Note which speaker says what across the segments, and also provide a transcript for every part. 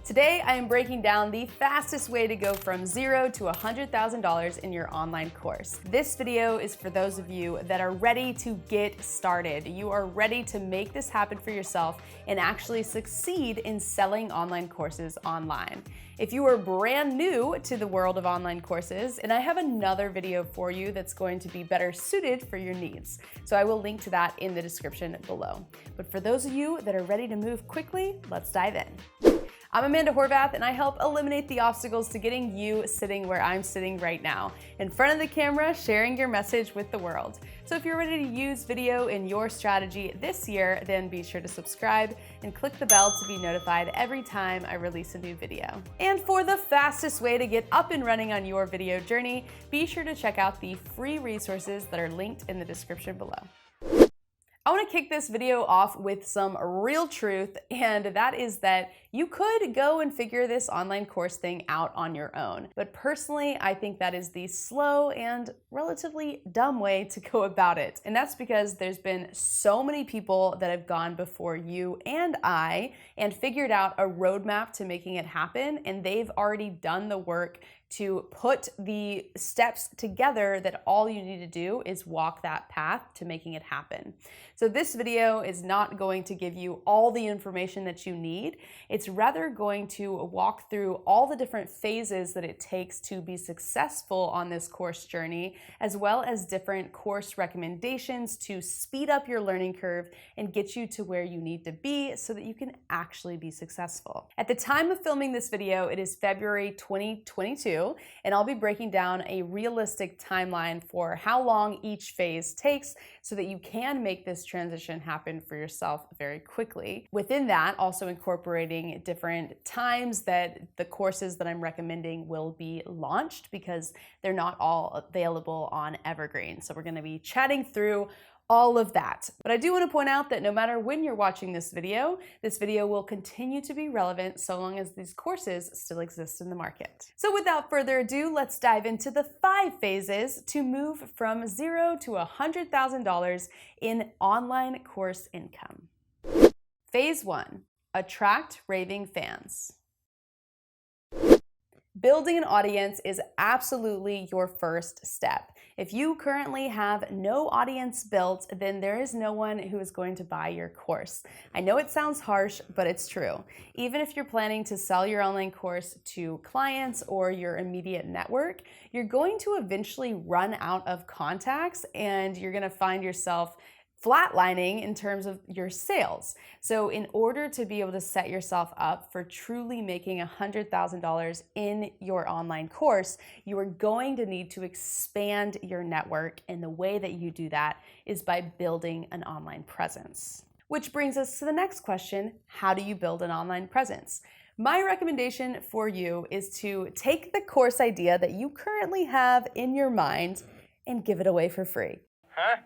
Speaker 1: Today, I am breaking down the fastest way to go from $0 to $100,000 in your online course. This video is for those of you that are ready to get started. You are ready to make this happen for yourself and actually succeed in selling online courses online. If you are brand new to the world of online courses, and I have another video for you that's going to be better suited for your needs. So I will link to that in the description below. But for those of you that are ready to move quickly, let's dive in. I'm Amanda Horvath, and I help eliminate the obstacles to getting you sitting where I'm sitting right now, in front of the camera, sharing your message with the world. So if you're ready to use video in your strategy this year, then be sure to subscribe and click the bell to be notified every time I release a new video. And for the fastest way to get up and running on your video journey, be sure to check out the free resources that are linked in the description below. I want to kick this video off with some real truth, and that is that you could go and figure this online course thing out on your own. But personally, I think that is the slow and relatively dumb way to go about it. And that's because there's been so many people that have gone before you and I and figured out a roadmap to making it happen, and they've already done the work to put the steps together that all you need to do is walk that path to making it happen. So this video is not going to give you all the information that you need. It's rather going to walk through all the different phases that it takes to be successful on this course journey, as well as different course recommendations to speed up your learning curve and get you to where you need to be so that you can actually be successful. At the time of filming this video, it is February 2022. And I'll be breaking down a realistic timeline for how long each phase takes so that you can make this transition happen for yourself very quickly. Within that, also incorporating different times that the courses that I'm recommending will be launched, because they're not all available on Evergreen. So we're going to be chatting through all of that. But I do want to point out that no matter when you're watching this video will continue to be relevant so long as these courses still exist in the market. So without further ado, let's dive into the 5 phases to move from $0 to $100,000 in online course income. Phase 1, attract raving fans. Building an audience is absolutely your first step. If you currently have no audience built, then there is no one who is going to buy your course. I know it sounds harsh, but it's true. Even if you're planning to sell your online course to clients or your immediate network, you're going to eventually run out of contacts, and you're going to find yourself flatlining in terms of your sales. So in order to be able to set yourself up for truly making $100,000 in your online course, you are going to need to expand your network. And the way that you do that is by building an online presence. Which brings us to the next question: how do you build an online presence? My recommendation for you is to take the course idea that you currently have in your mind and give it away for free.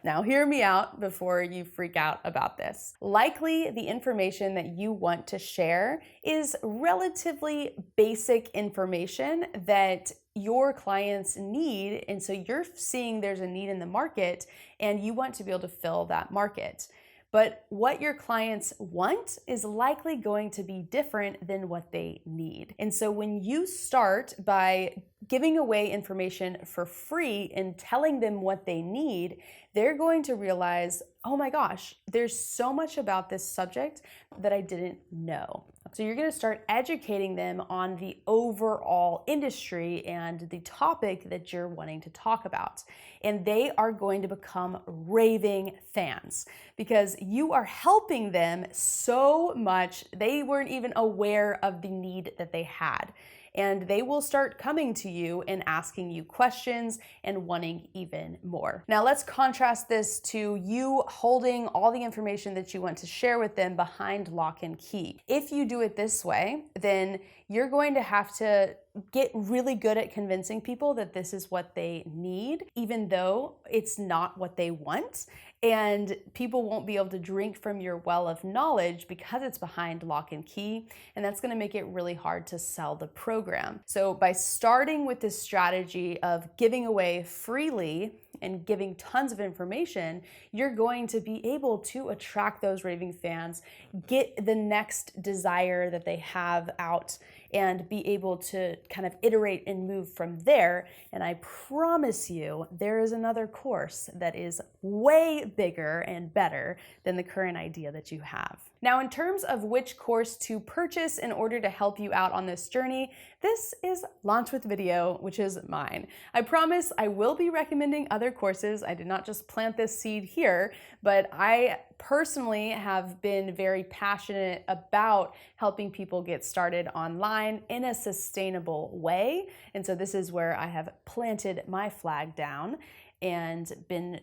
Speaker 1: Now hear me out before you freak out about this. Likely the information that you want to share is relatively basic information that your clients need, and so you're seeing there's a need in the market and you want to be able to fill that market. But what your clients want is likely going to be different than what they need. And so when you start by giving away information for free and telling them what they need, they're going to realize, oh my gosh, there's so much about this subject that I didn't know. So you're going to start educating them on the overall industry and the topic that you're wanting to talk about. And they are going to become raving fans because you are helping them so much they weren't even aware of the need that they had. And they will start coming to you and asking you questions and wanting even more. Now let's contrast this to you holding all the information that you want to share with them behind lock and key. If you do it this way, then you're going to have to get really good at convincing people that this is what they need, even though it's not what they want. And people won't be able to drink from your well of knowledge because it's behind lock and key, and that's going to make it really hard to sell the program. So by starting with this strategy of giving away freely and giving tons of information, you're going to be able to attract those raving fans, get the next desire that they have out, and be able to kind of iterate and move from there. And I promise you, there is another course that is way bigger and better than the current idea that you have. Now, in terms of which course to purchase in order to help you out on this journey, this is Launch with Video, which is mine. I promise I will be recommending other courses. I did not just plant this seed here, but I personally have been very passionate about helping people get started online in a sustainable way. And so this is where I have planted my flag down and been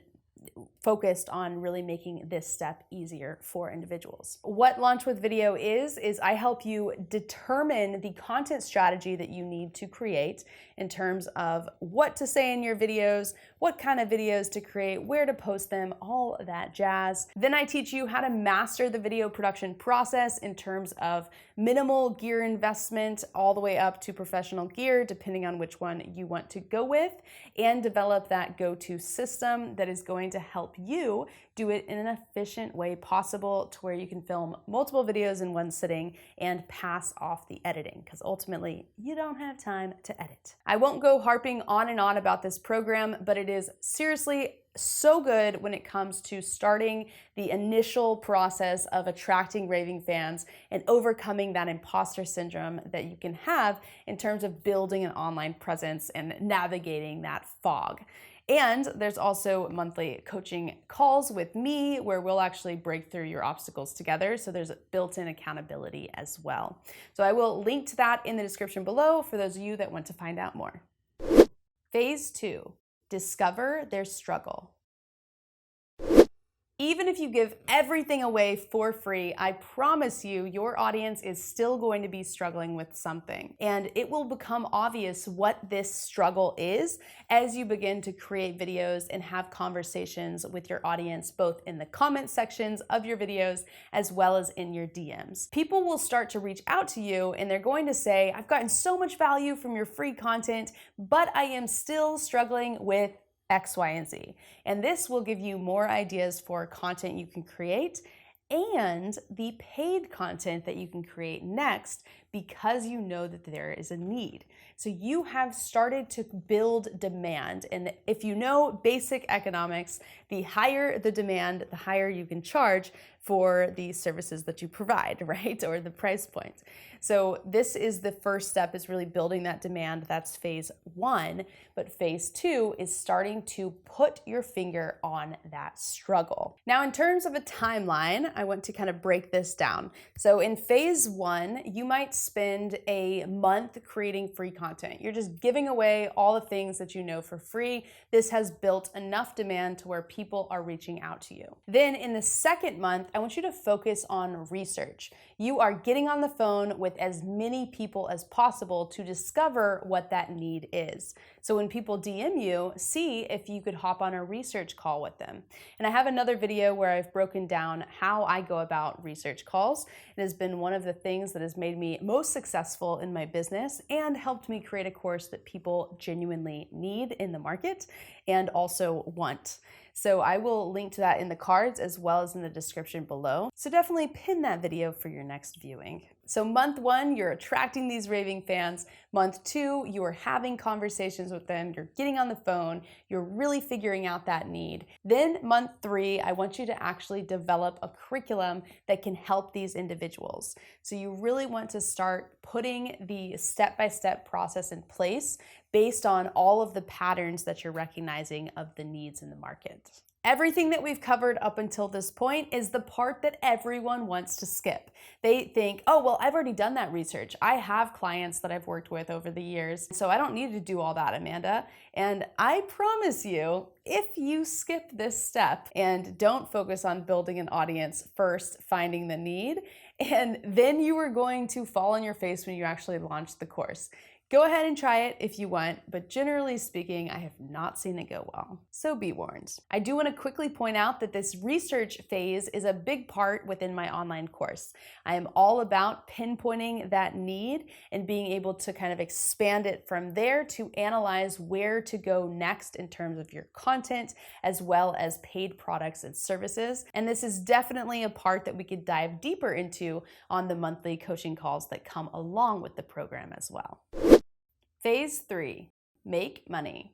Speaker 1: focused on really making this step easier for individuals. What Launch with Video is I help you determine the content strategy that you need to create in terms of what to say in your videos, what kind of videos to create, where to post them, all that jazz. Then I teach you how to master the video production process in terms of minimal gear investment all the way up to professional gear, depending on which one you want to go with, and develop that go-to system that is going to help you do it in an efficient way possible to where you can film multiple videos in one sitting and pass off the editing, because ultimately you don't have time to edit. I won't go harping on and on about this program, but it is seriously so good when it comes to starting the initial process of attracting raving fans and overcoming that imposter syndrome that you can have in terms of building an online presence and navigating that fog. And there's also monthly coaching calls with me where we'll actually break through your obstacles together. So there's built-in accountability as well. So I will link to that in the description below for those of you that want to find out more. Phase 2, discover their struggle. Even if you give everything away for free, I promise you, your audience is still going to be struggling with something. And it will become obvious what this struggle is as you begin to create videos and have conversations with your audience, both in the comment sections of your videos as well as in your DMs. People will start to reach out to you and they're going to say, I've gotten so much value from your free content, but I am still struggling with X, Y, and Z. And this will give you more ideas for content you can create and the paid content that you can create next, because you know that there is a need. So you have started to build demand. And if you know basic economics, the higher the demand, the higher you can charge for the services that you provide, right? Or the price point. So this is the first step, is really building that demand. That's phase 1. But phase 2 is starting to put your finger on that struggle. Now, in terms of a timeline, I want to kind of break this down. So in phase 1, you might spend a month creating free content. You're just giving away all the things that you know for free. This has built enough demand to where people are reaching out to you. Then in the second month, I want you to focus on research. You are getting on the phone with as many people as possible to discover what that need is. So when people DM you, see if you could hop on a research call with them. And I have another video where I've broken down how I go about research calls. It has been one of the things that has made me most successful in my business and helped me create a course that people genuinely need in the market and also want. So I will link to that in the cards as well as in the description below. So definitely pin that video for your next viewing. So month 1, you're attracting these raving fans. Month 2, you are having conversations with them. You're getting on the phone. You're really figuring out that need. Then month 3, I want you to actually develop a curriculum that can help these individuals. So you really want to start putting the step-by-step process in place based on all of the patterns that you're recognizing of the needs in the market. Everything that we've covered up until this point is the part that everyone wants to skip. They think, oh, well, I've already done that research. I have clients that I've worked with over the years, so I don't need to do all that, Amanda. And I promise you, if you skip this step and don't focus on building an audience first, finding the need, and then you are going to fall on your face when you actually launch the course. Go ahead and try it if you want, but generally speaking, I have not seen it go well. So be warned. I do want to quickly point out that this research phase is a big part within my online course. I am all about pinpointing that need and being able to kind of expand it from there to analyze where to go next in terms of your content, as well as paid products and services. And this is definitely a part that we could dive deeper into on the monthly coaching calls that come along with the program as well. Phase 3, make money.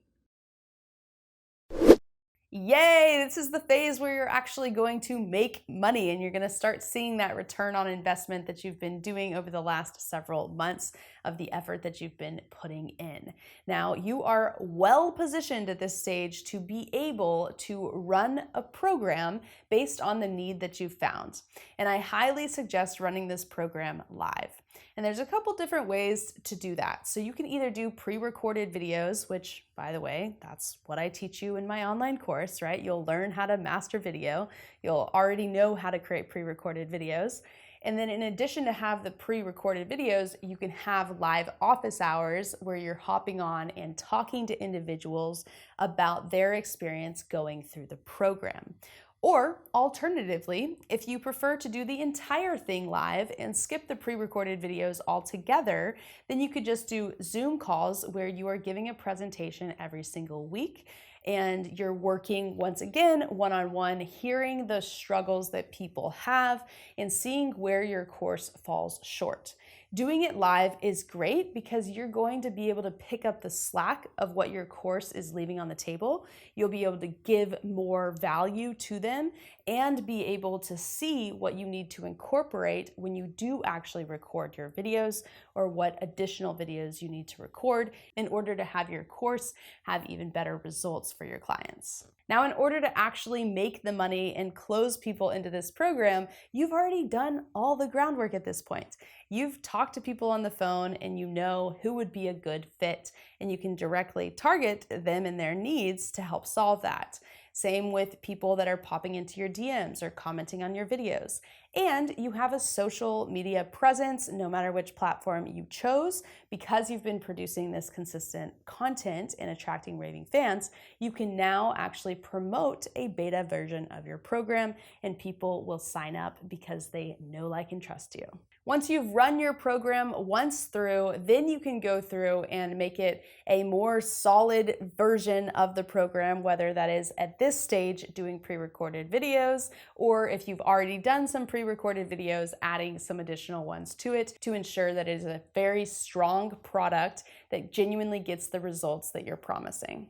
Speaker 1: Yay, this is the phase where you're actually going to make money and you're going to start seeing that return on investment that you've been doing over the last several months of the effort that you've been putting in. Now, you are well positioned at this stage to be able to run a program based on the need that you've found. And I highly suggest running this program live. And there's a couple different ways to do that. So you can either do pre-recorded videos, which, by the way, that's what I teach you in my online course, right? You'll learn how to master video. You'll already know how to create pre-recorded videos. And then in addition to have the pre-recorded videos, you can have live office hours where you're hopping on and talking to individuals about their experience going through the program. Or alternatively, if you prefer to do the entire thing live and skip the pre-recorded videos altogether, then you could just do Zoom calls where you are giving a presentation every single week and you're working once again one-on-one, hearing the struggles that people have and seeing where your course falls short. Doing it live is great because you're going to be able to pick up the slack of what your course is leaving on the table. You'll be able to give more value to them and be able to see what you need to incorporate when you do actually record your videos or what additional videos you need to record in order to have your course have even better results for your clients. Now, in order to actually make the money and close people into this program, you've already done all the groundwork at this point. You've talked to people on the phone and you know who would be a good fit, and you can directly target them and their needs to help solve that. Same with people that are popping into your DMs or commenting on your videos. And you have a social media presence, no matter which platform you chose, because you've been producing this consistent content and attracting raving fans, you can now actually promote a beta version of your program and people will sign up because they know, like, and trust you. Once you've run your program once through, then you can go through and make it a more solid version of the program, whether that is at this stage doing pre-recorded videos, or if you've already done some pre-recorded videos, adding some additional ones to it to ensure that it is a very strong product that genuinely gets the results that you're promising.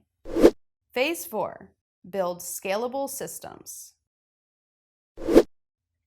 Speaker 1: Phase 4, build scalable systems.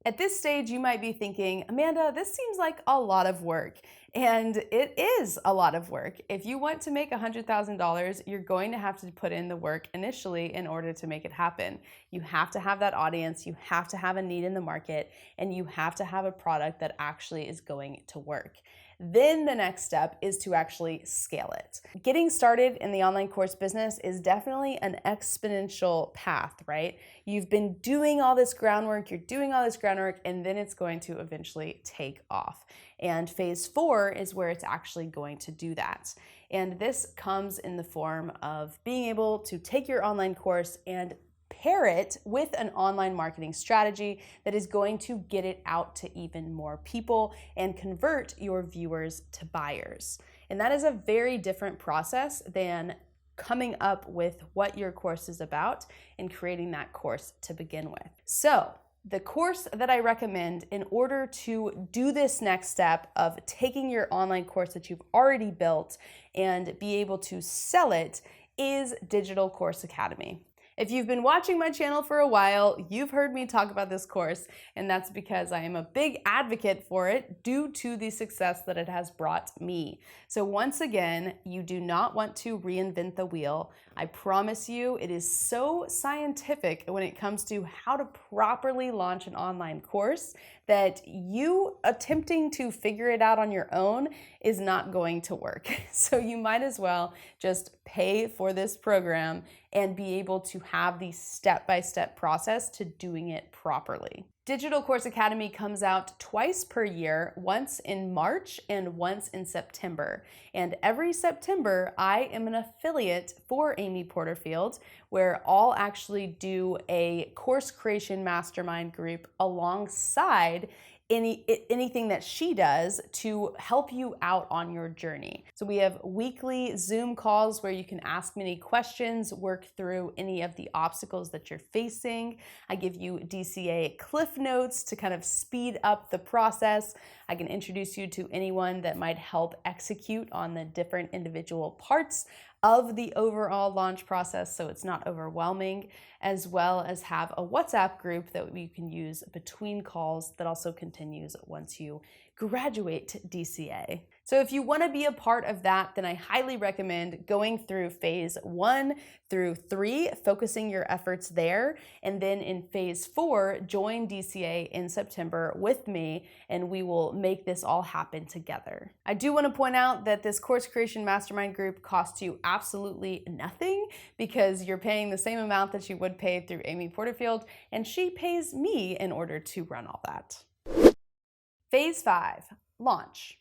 Speaker 1: At this stage, you might be thinking, Amanda, this seems like a lot of work. And it is a lot of work. If you want to make $100,000, you're going to have to put in the work initially in order to make it happen. You have to have that audience, you have to have a need in the market, and you have to have a product that actually is going to work. Then the next step is to actually scale it. Getting started in the online course business is definitely an exponential path, right? You've been doing all this groundwork, and then it's going to eventually take off. And phase 4 is where it's actually going to do that. And this comes in the form of being able to take your online course and pair it with an online marketing strategy that is going to get it out to even more people and convert your viewers to buyers. And that is a very different process than coming up with what your course is about and creating that course to begin with. So the course that I recommend in order to do this next step of taking your online course that you've already built and be able to sell it is Digital Course Academy. If you've been watching my channel for a while, you've heard me talk about this course, and that's because I am a big advocate for it due to the success that it has brought me. So once again, you do not want to reinvent the wheel. I promise you, it is so scientific when it comes to how to properly launch an online course that you attempting to figure it out on your own is not going to work. So you might as well just pay for this program and be able to have the step-by-step process to doing it properly. Digital Course Academy comes out twice per year, once in March and once in September. And every September, I am an affiliate for Amy Porterfield, where I'll actually do a course creation mastermind group alongside anything that she does to help you out on your journey. So we have weekly Zoom calls where you can ask me any questions, work through any of the obstacles that you're facing. I give you DCA cliff notes to kind of speed up the process. I can introduce you to anyone that might help execute on the different individual parts of the overall launch process so it's not overwhelming, as well as have a WhatsApp group that you can use between calls that also continues once you graduate DCA. So if you want to be a part of that, then I highly recommend going through phase 1 through 3, focusing your efforts there, and then in phase 4, join DCA in September with me, and we will make this all happen together. I do want to point out that this course creation mastermind group costs you absolutely nothing because you're paying the same amount that you would pay through Amy Porterfield, and she pays me in order to run all that. Phase 5, launch.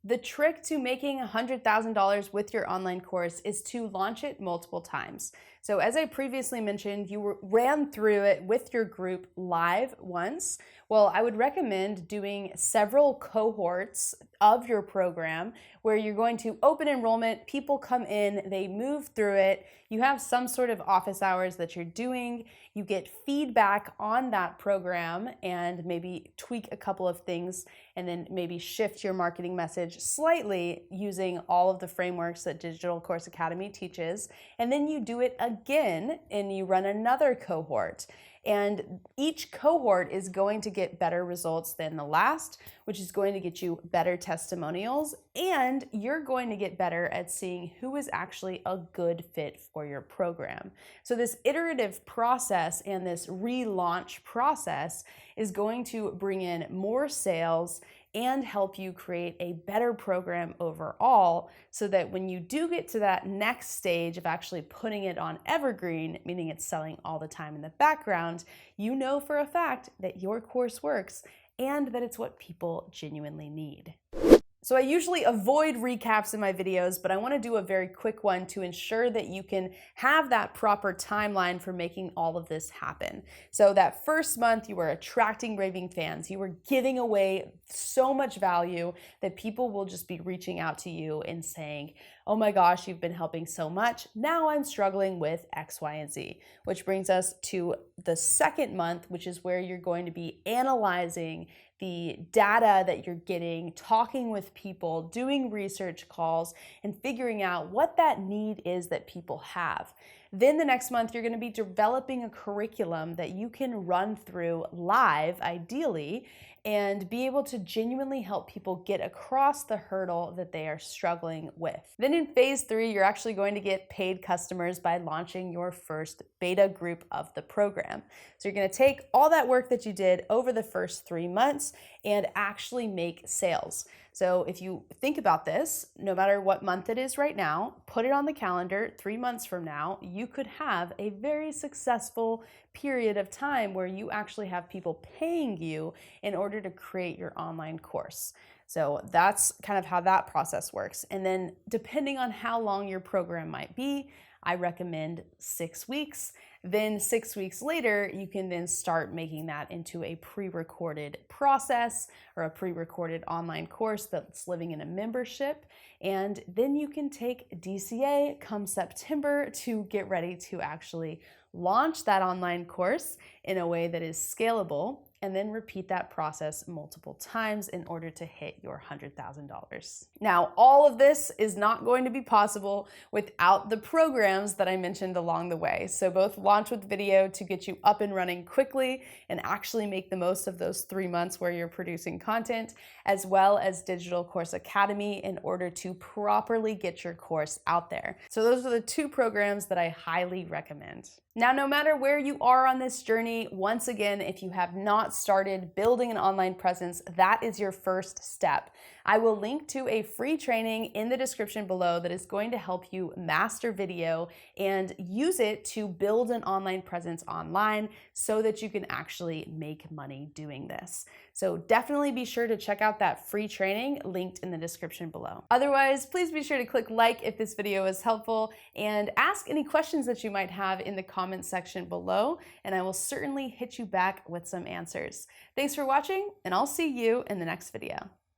Speaker 1: The trick to making $100,000 with your online course is to launch it multiple times. So as I previously mentioned, you ran through it with your group live once. Well, I would recommend doing several cohorts of your program where you're going to open enrollment, people come in, they move through it, you have some sort of office hours that you're doing, you get feedback on that program and maybe tweak a couple of things and then maybe shift your marketing message slightly using all of the frameworks that Digital Course Academy teaches. And then you do it again and you run another cohort. And each cohort is going to get better results than the last, which is going to get you better testimonials, and you're going to get better at seeing who is actually a good fit for your program. So this iterative process and this relaunch process is going to bring in more sales and help you create a better program overall so that when you do get to that next stage of actually putting it on evergreen, meaning it's selling all the time in the background, you know for a fact that your course works and that it's what people genuinely need. So I usually avoid recaps in my videos, but I want to do a very quick one to ensure that you can have that proper timeline for making all of this happen. So that first month, you were attracting raving fans. You were giving away so much value that people will just be reaching out to you and saying, oh my gosh, you've been helping so much. Now I'm struggling with X, Y, and Z, which brings us to the second month, which is where you're going to be analyzing the data that you're getting, talking with people, doing research calls, and figuring out what that need is that people have. Then the next month, you're going to be developing a curriculum that you can run through live, ideally, and be able to genuinely help people get across the hurdle that they are struggling with. Then in phase 3, you're actually going to get paid customers by launching your first beta group of the program. So you're going to take all that work that you did over the first 3 months and actually make sales. So if you think about this, no matter what month it is right now, put it on the calendar. 3 months from now, you could have a very successful period of time where you actually have people paying you in order to create your online course. So that's kind of how that process works. And then depending on how long your program might be, I recommend 6 weeks. Then 6 weeks later, you can then start making that into a pre-recorded process or a pre-recorded online course that's living in a membership. And then you can take DCA come September to get ready to actually launch that online course in a way that is scalable, and then repeat that process multiple times in order to hit your $100,000. Now, all of this is not going to be possible without the programs that I mentioned along the way. So both launch with video to get you up and running quickly and actually make the most of those 3 months where you're producing content, as well as Digital Course Academy in order to properly get your course out there. So those are the 2 programs that I highly recommend. Now, no matter where you are on this journey, once again, if you have not started building an online presence, that is your first step. I will link to a free training in the description below that is going to help you master video and use it to build an online presence online so that you can actually make money doing this. So definitely be sure to check out that free training linked in the description below. Otherwise, please be sure to click like if this video was helpful and ask any questions that you might have in the comments section below, and I will certainly hit you back with some answers. Thanks for watching, and I'll see you in the next video.